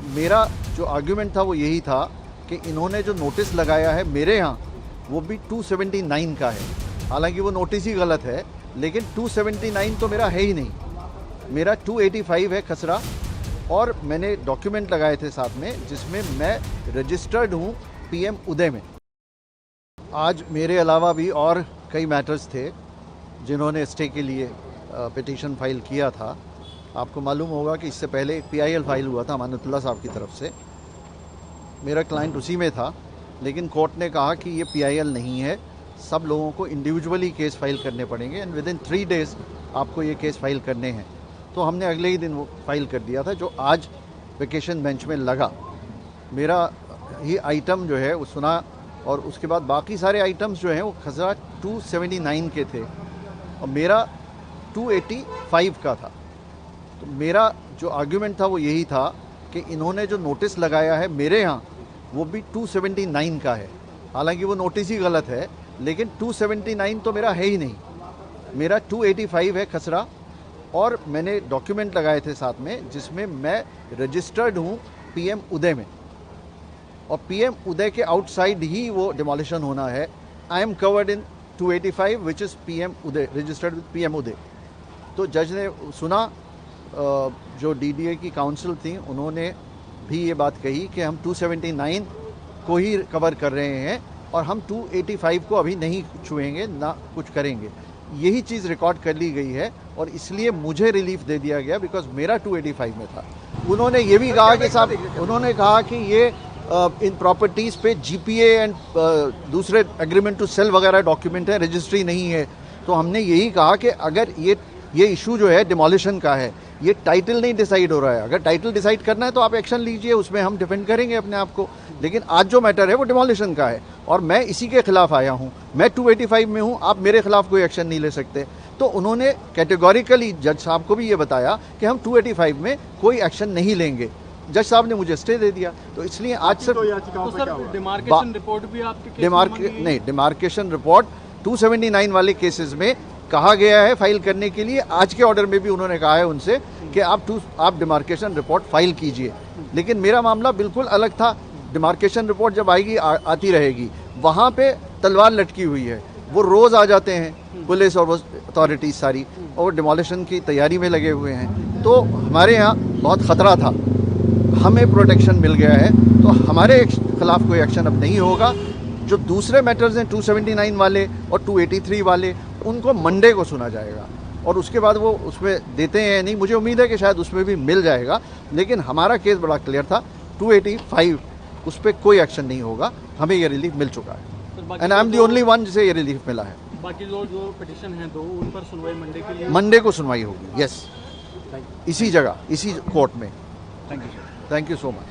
मेरा जो आर्ग्यूमेंट था वो यही था कि इन्होंने जो नोटिस लगाया है मेरे यहाँ वो भी 279 का है। हालांकि वो नोटिस ही गलत है, लेकिन 279 तो मेरा है ही नहीं, मेरा 285 है खसरा। और मैंने डॉक्यूमेंट लगाए थे साथ में जिसमें मैं रजिस्टर्ड हूँ पीएम उदय में। आज मेरे अलावा भी और कई मैटर्स थे जिन्होंने स्टे के लिए पिटीशन फाइल किया था। आपको मालूम होगा कि इससे पहले एक पीआईएल फाइल हुआ था अमानतुल्लाह साहब की तरफ से, मेरा क्लाइंट उसी में था, लेकिन कोर्ट ने कहा कि ये पीआईएल नहीं है, सब लोगों को इंडिविजुअली केस फाइल करने पड़ेंगे एंड विद इन 3 डेज़ आपको ये केस फाइल करने हैं। तो हमने अगले ही दिन वो फाइल कर दिया था, जो आज वेकेशन बेंच में लगा। मेरा ही आइटम जो है वो सुना और उसके बाद बाकी सारे आइटम्स जो हैं वो खसरा 279 के थे और मेरा 285 का था। तो मेरा जो आर्ग्यूमेंट था वो यही था कि इन्होंने जो नोटिस लगाया है मेरे यहाँ वो भी 279 का है। हालांकि वो नोटिस ही गलत है, लेकिन 279 तो मेरा है ही नहीं, मेरा 285 है खसरा। और मैंने डॉक्यूमेंट लगाए थे साथ में जिसमें मैं रजिस्टर्ड हूँ पीएम उदय में, और पीएम उदय के आउटसाइड ही वो डिमोलिशन होना है। I am covered in 285 which is PM Uday, registered with PM Uday. तो जज ने सुना, जो डीडीए की काउंसिल थी उन्होंने भी ये बात कही कि हम 279 को ही कवर कर रहे हैं और हम 285 को अभी नहीं छुएंगे, ना कुछ करेंगे। यही चीज़ रिकॉर्ड कर ली गई है और इसलिए मुझे रिलीफ दे दिया गया बिकॉज मेरा 285 में था। उन्होंने ये भी कहा कि साहब, उन्होंने कहा कि ये इन प्रॉपर्टीज़ पे जीपीए एंड दूसरे एग्रीमेंट टू सेल वगैरह डॉक्यूमेंट है, रजिस्ट्री नहीं है। तो हमने यही कहा कि अगर ये इशू जो है डिमोलिशन का है, ये टाइटल नहीं डिसाइड हो रहा है। अगर टाइटल डिसाइड करना है तो आप एक्शन लीजिए, उसमें हम डिफेंड करेंगे अपने आप को। लेकिन आज जो मैटर है वो डिमोलिशन का है और मैं इसी के खिलाफ आया हूँ। मैं 285 में हूँ, आप मेरे खिलाफ कोई एक्शन नहीं ले सकते। तो उन्होंने कैटेगोरिकली जज साहब को भी ये बताया कि हम 285 में कोई एक्शन नहीं लेंगे। जज साहब ने मुझे स्टे दे दिया। तो इसलिए आज सिर्फ डिमार्केशन रिपोर्ट भी आपके डिमार्केशन रिपोर्ट 279 वाले केसेस में कहा गया है फाइल करने के लिए। आज के ऑर्डर में भी उन्होंने कहा है उनसे कि आप डिमार्केशन रिपोर्ट फाइल कीजिए। लेकिन मेरा मामला बिल्कुल अलग था। डिमार्केशन रिपोर्ट जब आएगी आती रहेगी, वहाँ पे तलवार लटकी हुई है, वो रोज़ आ जाते हैं पुलिस और वो अथॉरिटीज़ सारी, और डिमोलिशन की तैयारी में लगे हुए हैं। तो हमारे यहाँ बहुत ख़तरा था, हमें प्रोटेक्शन मिल गया है, तो हमारे खिलाफ कोई एक्शन अब नहीं होगा। जो दूसरे मैटर्स हैं 279 वाले और 283 वाले, उनको मंडे को सुना जाएगा और उसके बाद वो उसमें देते हैं नहीं, मुझे उम्मीद है कि शायद उसमें भी मिल जाएगा। लेकिन हमारा केस बड़ा क्लियर था, 285 उस पर कोई एक्शन नहीं होगा, हमें ये रिलीफ मिल चुका है and I am the only one जिसे ये रिलीफ मिला है। बाकी जो पिटीशन है दो, उन पर सुनवाई मंडे के लिए, मंडे को सुनवाई होगी। यस, इसी जगह, इसी कोर्ट में। Thank you sir. Thank you so much.